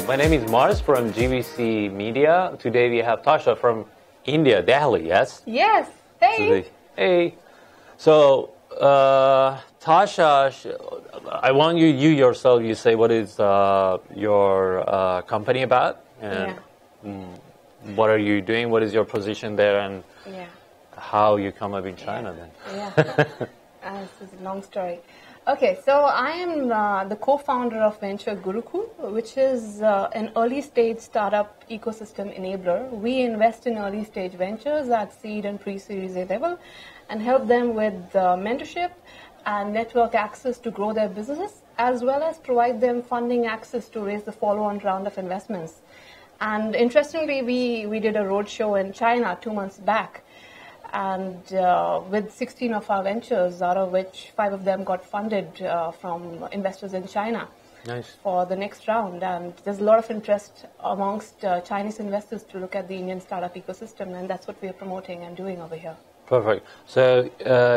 My name is Mars from GBC Media. Today we have Ntasha from India, Delhi, yes? Yes. Hey. Hey. So, Ntasha, I want you yourself, you say what is your company about? And what are you doing? What is your position there? And how you come up in China then? This is a long story. Okay, so I am the co-founder of Venture Gurukool, which is an early stage startup ecosystem enabler. We invest in early stage ventures at seed and pre-series A level and help them with mentorship and network access to grow their businesses, as well as provide them funding access to raise the follow-on round of investments. And interestingly, we did a roadshow in China 2 months back. And with 16 of our ventures, out of which 5 of them got funded from investors in China for the next round. And there's a lot of interest amongst Chinese investors to look at the Indian startup ecosystem, and that's what we are promoting and doing over here. Perfect. So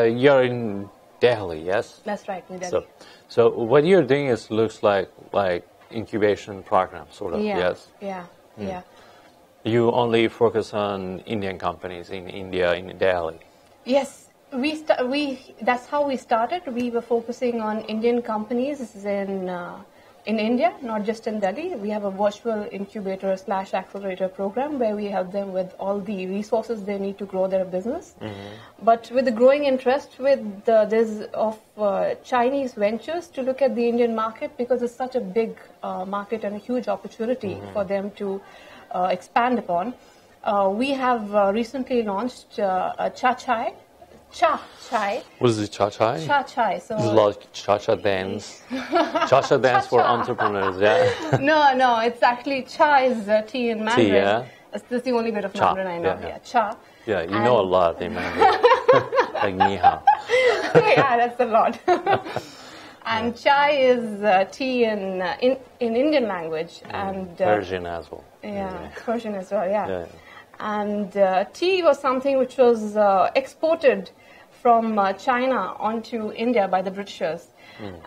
you're in Delhi, yes? That's right, in Delhi. So what you're doing looks like incubation program, sort of, yes? Yeah. You only focus on Indian companies in India, in Delhi. Yes, that's how we started. We were focusing on Indian companies in India, not just in Delhi. We have a virtual incubator / accelerator program where we help them with all the resources they need to grow their business. But with the growing interest of Chinese ventures to look at the Indian market, because it's such a big market and a huge opportunity for them to expand upon. We have recently launched Cha Chai. What is it, Cha Chai? Cha Chai. So it's a lot of Cha-Cha dance. Cha-Cha dance for entrepreneurs, yeah? No, it's actually Cha is tea in Mandarin. Tea, yeah? That's the only bit of Mandarin I know. Cha. Yeah, you know a lot in Mandarin. Like ni hao. Yeah, that's a lot. And chai is tea in Indian language. And Persian as well. Persian as well, yeah. And tea was something which was exported from China onto India by the Britishers.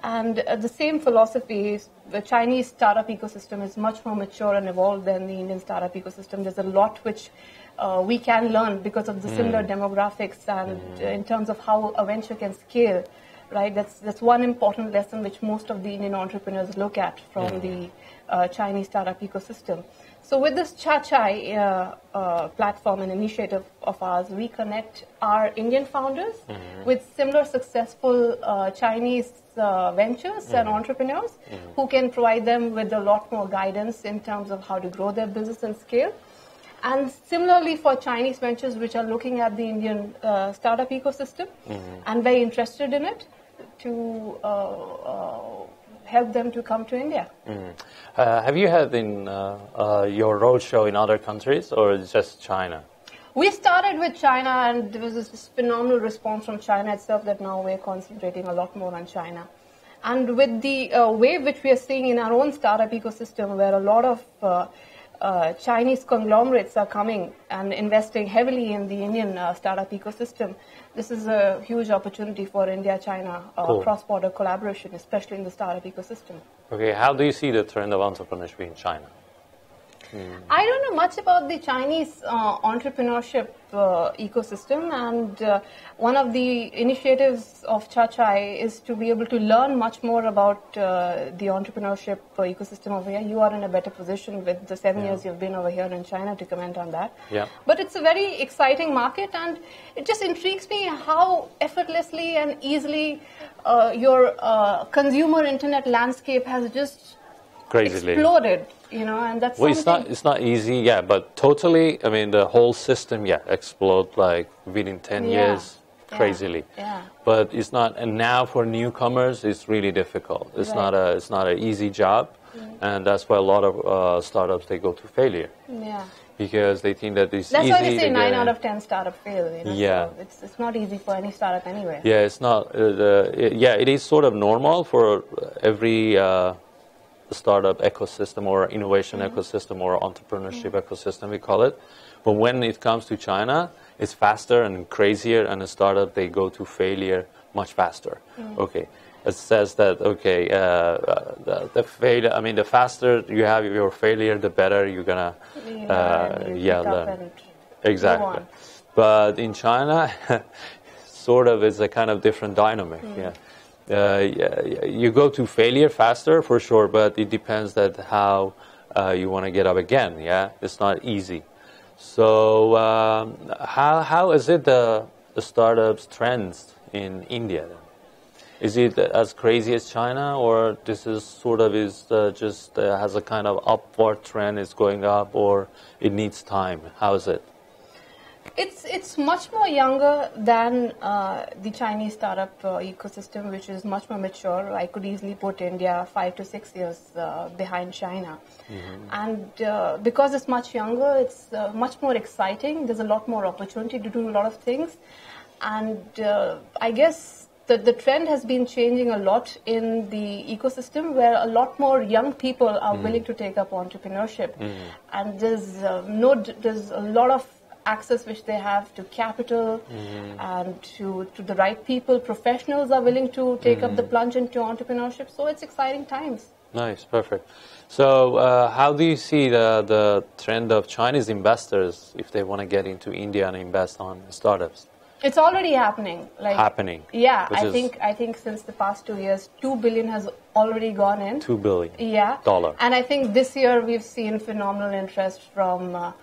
And the same philosophy, the Chinese startup ecosystem is much more mature and evolved than the Indian startup ecosystem. There's a lot which we can learn because of the similar demographics and in terms of how a venture can scale. Right, that's one important lesson which most of the Indian entrepreneurs look at from the Chinese startup ecosystem. So with this Cha Chai platform and initiative of ours, we connect our Indian founders with similar successful Chinese ventures and entrepreneurs who can provide them with a lot more guidance in terms of how to grow their business and scale. And similarly for Chinese ventures which are looking at the Indian startup ecosystem and very interested in it, to help them to come to India. Have you had your roadshow in other countries or just China? We started with China, and there was this phenomenal response from China itself that now we're concentrating a lot more on China. And with the wave which we are seeing in our own startup ecosystem, where a lot of Chinese conglomerates are coming and investing heavily in the Indian startup ecosystem, this is a huge opportunity for India-China cross-border collaboration, especially in the startup ecosystem. Okay, how do you see the trend of entrepreneurship in China? I don't know much about the Chinese entrepreneurship ecosystem, and one of the initiatives of Cha Chai is to be able to learn much more about the entrepreneurship ecosystem over here. You are in a better position with the 7 years you've been over here in China to comment on that. But it's a very exciting market, and it just intrigues me how effortlessly and easily your consumer internet landscape has just exploded. And that's it's not easy, but totally, I mean, the whole system, explode like within 10 years, crazily. But it's not, and now for newcomers, it's really difficult. It's not an easy job, and that's why a lot of startups, they go to failure. Because they think that it's that's easy. That's why they say 9 out of 10 startup fail. So it's not easy for any startup anyway. It's not. It is sort of normal for every startup ecosystem or innovation ecosystem or entrepreneurship ecosystem, we call it. But when it comes to China, it's faster and crazier, and a startup, they go to failure much faster. Okay. it says that, okay, the failure, I mean, the faster you have your failure, the better you're going to learn. Exactly. But in China, sort of is a kind of different dynamic. You go to failure faster for sure, but it depends that how you want to get up again. It's not easy. So how is it the startups trends in India? Is it as crazy as China, or this is sort of just has a kind of upward trend, is going up, or it needs time? How is it? It's much more younger than the Chinese startup ecosystem, which is much more mature. I could easily put India 5 to 6 years behind China. And because it's much younger, it's much more exciting. There's a lot more opportunity to do a lot of things. And I guess the trend has been changing a lot in the ecosystem, where a lot more young people are willing to take up entrepreneurship. And there's a lot of access which they have to capital and to the right people. Professionals are willing to take up the plunge into entrepreneurship. So it's exciting times. Nice, perfect. So how do you see the trend of Chinese investors if they want to get into India and invest on startups? It's already happening. Yeah, I think since the past 2 years, $2 billion has already gone in. $2 billion. Yeah. And I think this year we've seen phenomenal interest from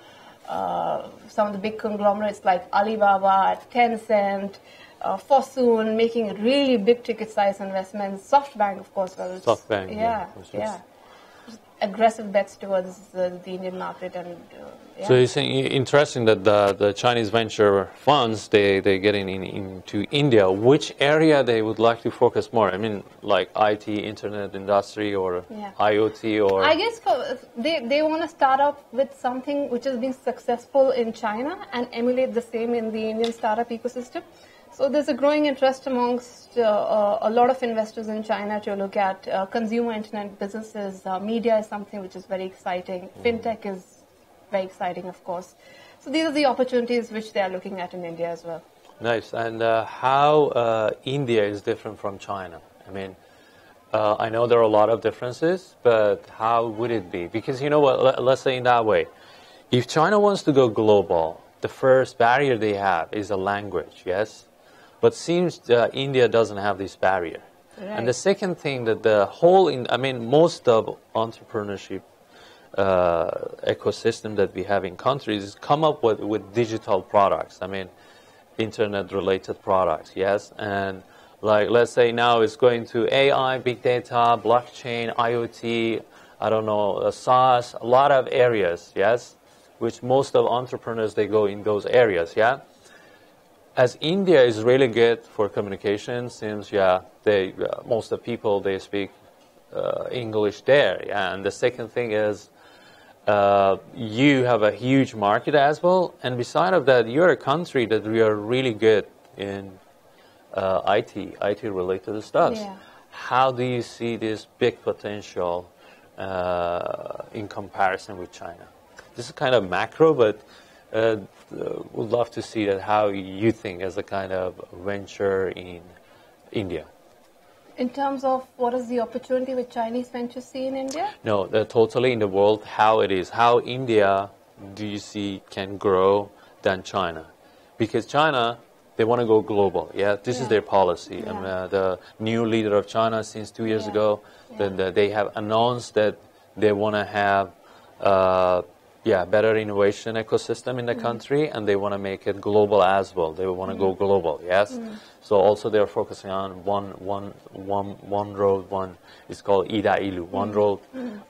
some of the big conglomerates like Alibaba, Tencent, Fosun, making really big ticket size investments. SoftBank, of course. SoftBank. Yeah. Aggressive bets towards the Indian market. And so it's interesting that the Chinese venture funds, they're getting into India. Which area they would like to focus more? I mean, like IT, internet industry, or IoT, or... I guess they want to start up with something which has been successful in China and emulate the same in the Indian startup ecosystem. So there's a growing interest amongst a lot of investors in China to look at consumer internet businesses. Media is something which is very exciting. Fintech is very exciting, of course. So these are the opportunities which they are looking at in India as well. Nice. And how India is different from China? I mean, I know there are a lot of differences, but how would it be? Because, you know what, let's say in that way, if China wants to go global, the first barrier they have is a language, yes? But seems India doesn't have this barrier. Right. And the second thing that most of entrepreneurship ecosystem that we have in countries is come up with digital products. I mean, internet-related products, yes? And like, let's say now it's going to AI, big data, blockchain, IoT, I don't know, SaaS, a lot of areas, yes? Which most of entrepreneurs, they go in those areas, yeah? As India is really good for communication, since most of people, they speak English there. Yeah? And the second thing is you have a huge market as well. And beside of that, you're a country that we are really good in IT-related stuff. Yeah. How do you see this big potential in comparison with China? This is kind of macro, but would love to see that how you think as a kind of venture in India. In terms of what is the opportunity with Chinese ventures see in India? No, totally in the world, how it is. How India, do you see, can grow than China? Because China, they want to go global. Yeah, this is their policy. Yeah. The new leader of China since 2 years ago, they have announced that they want to have better innovation ecosystem in the country, and they want to make it global as well. They want to go global, yes? So also they're focusing on one road, it's called Ida Ilu, one road,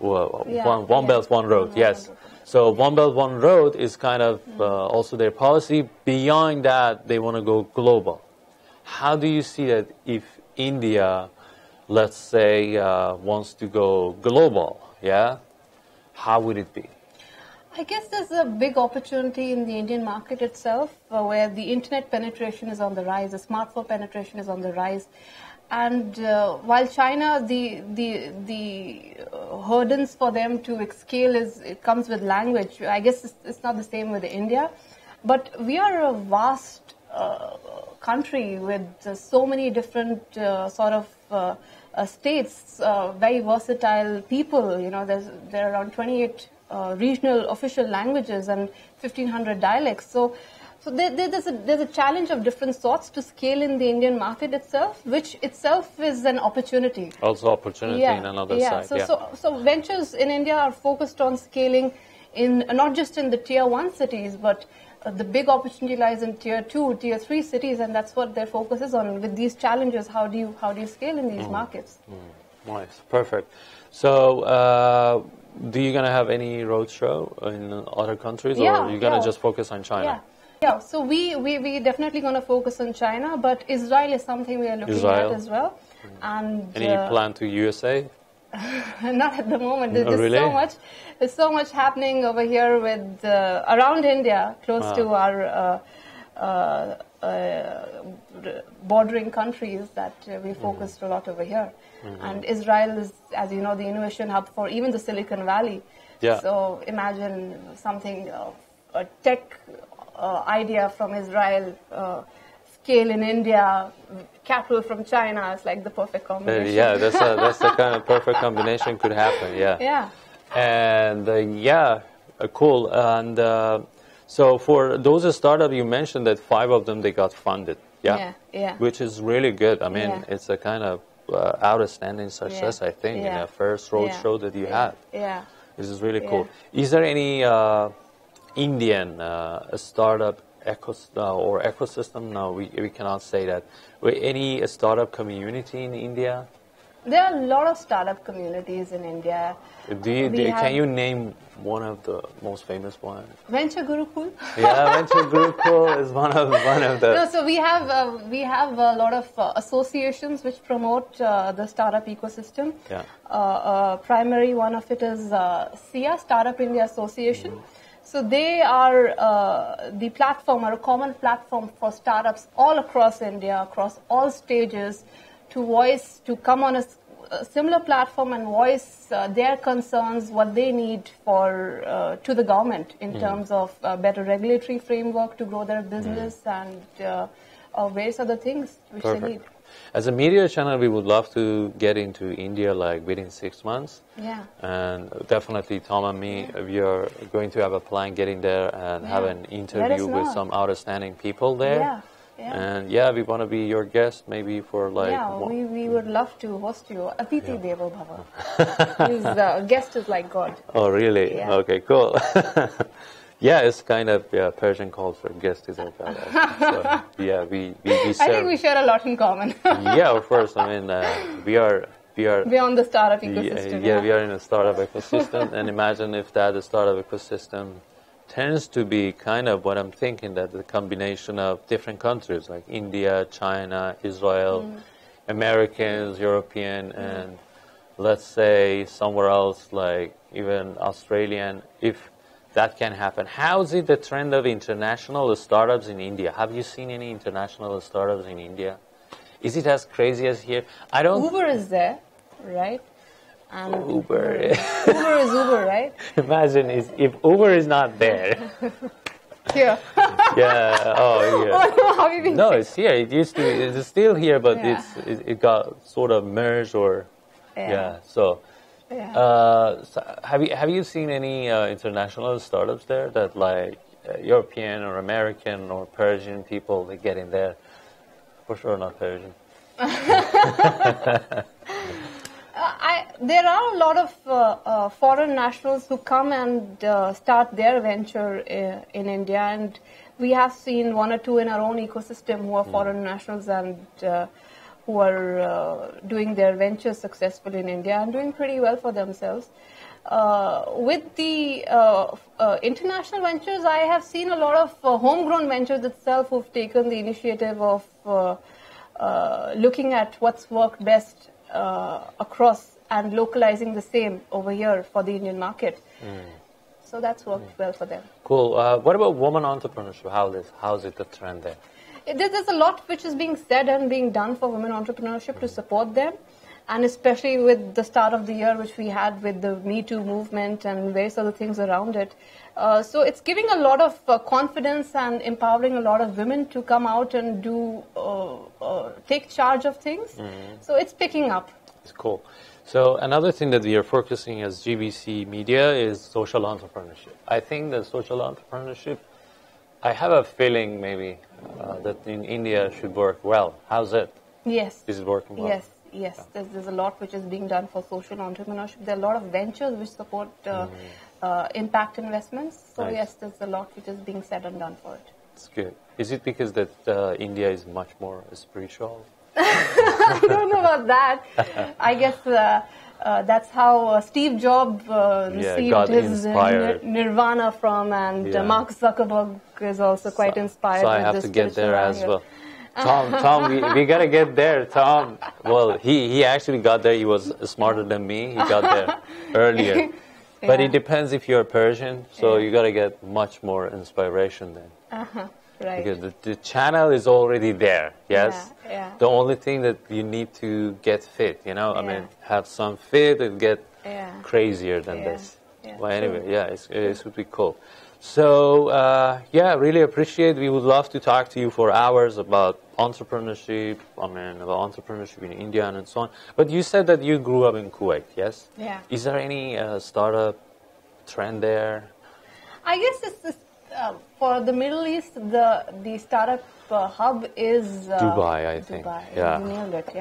one belt, one road, yes. So one belt, one road is kind of also their policy. Beyond that, they want to go global. How do you see that if India, let's say, wants to go global, yeah? How would it be? I guess there's a big opportunity in the Indian market itself, where the internet penetration is on the rise, the smartphone penetration is on the rise, and while China, the hurdles for them to scale it comes with language. I guess it's not the same with India, but we are a vast country with so many different sort of states, very versatile people. You know, there are around 28 regional official languages and 1,500 dialects. So there's a challenge of different sorts to scale in the Indian market itself, which itself is an opportunity. Also opportunity in another side. So ventures in India are focused on scaling in not just in the tier 1 cities, but the big opportunity lies in tier 2, tier 3 cities, and that's what their focus is on. With these challenges, how do you scale in these markets? Nice, perfect. So, do you gonna have any roadshow in other countries, or are you gonna just focus on China? Yeah, so we definitely going to focus on China, but Israel is something we are looking at as well. And any plan to USA? Not at the moment. There's so much happening over here with around India, close to our bordering countries, that we focused a lot over here. And Israel is, as you know, the innovation hub for even the Silicon Valley. So imagine something, a tech idea from Israel, scale in India, capital from China. It's like the perfect combination. That's the kind of perfect combination could happen. And cool. And so for those startups, you mentioned that 5 of them, they got funded. Which is really good. I mean, it's a kind of outstanding success, I think, in the first roadshow that you had. This is really cool. Is there any Indian startup ecosystem? No, we cannot say that. Any startup community in India? There are a lot of startup communities in India. Can you name one of the most famous ones? Venture Gurukool. Venture Gurukool is one of the. No, so we have a lot of associations which promote the startup ecosystem. Primary one of it is SIA, Startup India Association. So they are the platform, or a common platform for startups all across India, across all stages, to come on a similar platform and voice their concerns, what they need to the government in terms of better regulatory framework to grow their business and various other things which they need. As a media channel, we would love to get into India like within 6 months. And definitely Tom and me, we are going to have a plan getting there and have an interview with some outstanding people there. And we want to be your guest maybe for like... we would love to host you. Atithi Devo Bhava. His guest is like God. Oh, really? Okay, cool. It's kind of Persian culture. Guest is like that. So, we I think we share a lot in common. Of course. I mean, we are beyond the startup ecosystem. We are in a startup ecosystem, and imagine if that startup ecosystem tends to be kind of what I'm thinking, that the combination of different countries like India, China, Israel, Americans, European, and let's say somewhere else like even Australian, if that can happen. How is it the trend of international startups in India? Have you seen any international startups in India? Is it as crazy as here? Uber is there, right? And Uber is Uber, right? Imagine if Uber is not there. Here. No, it's here. It's still here, but it got sort of merged or So have you seen any international startups there that like European or American or Persian people, they get in there? For sure not Persian. There are a lot of foreign nationals who come and start their venture in India, and we have seen 1 or 2 in our own ecosystem who are foreign nationals and who are doing their ventures successfully in India and doing pretty well for themselves. With the international ventures, I have seen a lot of homegrown ventures itself who've taken the initiative of looking at what's worked best across and localizing the same over here for the Indian market. So that's worked well for them. Cool. What about women entrepreneurship? How is it the trend there? There's a lot which is being said and being done for women entrepreneurship to support them, and especially with the start of the year which we had with the Me Too movement and various other things around it. So it's giving a lot of confidence and empowering a lot of women to come out and do take charge of things. So it's picking up. It's cool. So another thing that we are focusing as GBC Media is social entrepreneurship. I think that social entrepreneurship, I have a feeling maybe that in India should work well. How's it? Yes. Is it working well? Yes. Yes, there's a lot which is being done for social entrepreneurship. There are a lot of ventures which support impact investments. So nice. yes, there's a lot which is being said and done for it. It's good. Is it because that India is much more spiritual? I don't know about that. I guess that's how Steve Jobs received his nirvana from, and Mark Zuckerberg is also quite inspired. So I have to get there as well. Tom, we got to get there, Tom. Well, he actually got there. He was smarter than me. He got there earlier. But it depends if you're Persian, so you got to get much more inspiration then. Right. Because the channel is already there, yes? Yeah. The only thing that you need to get fit, you know? I mean, have some fit and get crazier than this. Well, anyway, it would be cool. So, really appreciate. We would love to talk to you for hours about entrepreneurship, about entrepreneurship in India and so on. But you said that you grew up in Kuwait, yes? Yeah. Is there any startup trend there? I guess it's for the Middle East, the startup hub is Dubai, I think. Dubai. Yeah. You nailed it,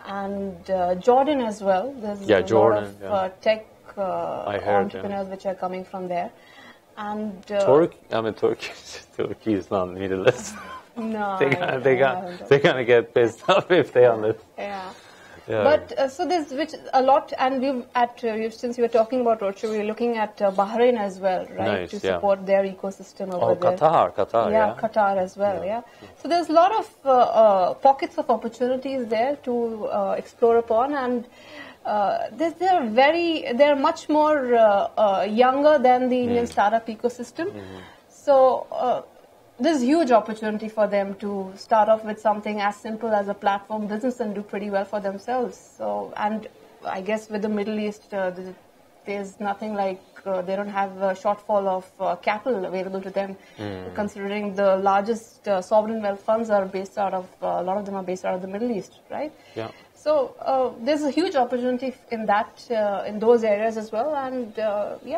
And Jordan as well. There's a Jordan, lot of tech entrepreneurs which are coming from there. And Turkey is not Middle East. No, they're gonna get pissed off if they understand. But so there's a lot, and since you were talking about roadshow, we're looking at Bahrain as well, right? Nice, to support their ecosystem over there. Qatar, Qatar as well, So there's a lot of pockets of opportunities there to explore upon, and they're much more younger than the Indian startup ecosystem. So there's huge opportunity for them to start off with something as simple as a platform business and do pretty well for themselves. So, and I guess with the Middle East, there's nothing like they don't have a shortfall of capital available to them, considering the largest sovereign wealth funds are based out of, a lot of them are based out of the Middle East, right? Yeah. So there's a huge opportunity in that, in those areas as well, and we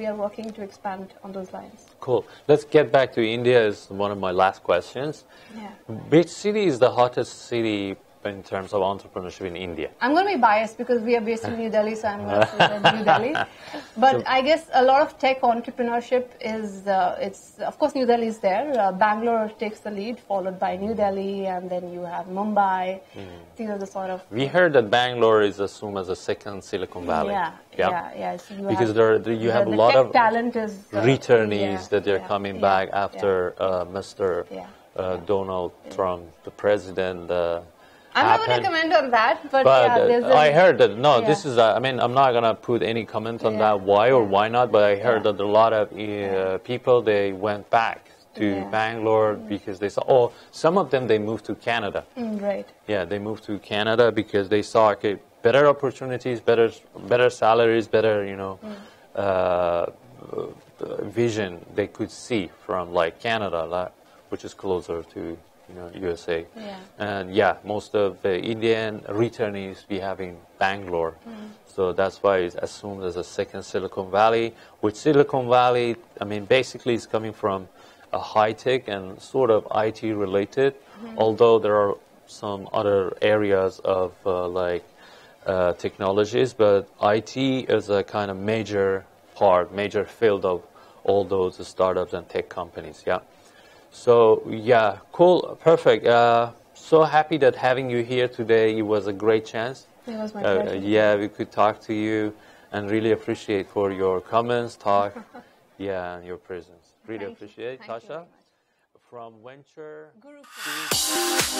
are working to expand on those lines. Cool. Let's get back to India is one of my last questions. Yeah. Which city is the hottest city in terms of entrepreneurship in India? I'm going to be biased because we are based in New Delhi, so I'm going to say New Delhi. But I guess a lot of tech entrepreneurship is, of course, New Delhi is there. Bangalore takes the lead, followed by New Delhi, and then you have Mumbai. These are the sort of... We heard that Bangalore is assumed as a second Silicon Valley. Yeah. So you have a lot of talent is, returnees that they're coming back after Mr. Donald Trump, the president, I'm not going to comment on that, but I heard that, this is, I'm not going to put any comment on that, why or why not, but I heard that a lot of people, they went back to Bangalore because they saw, some of them, they moved to Canada. Right. Yeah, they moved to Canada because they saw, better opportunities, better salaries, better, vision they could see from, like, Canada, which is closer to USA. And most of the Indian returnees we have in Bangalore. So that's why it's assumed as a second Silicon Valley, which Silicon Valley, basically is coming from a high-tech and sort of IT related, although there are some other areas of technologies, but IT is a kind of major field of all those startups and tech companies, So, cool, perfect. So happy that having you here today. It was a great chance. It was my pleasure. We could talk to you and really appreciate for your comments, talk, and your presence. Really appreciate it. Tasha, from Venture Gurukool.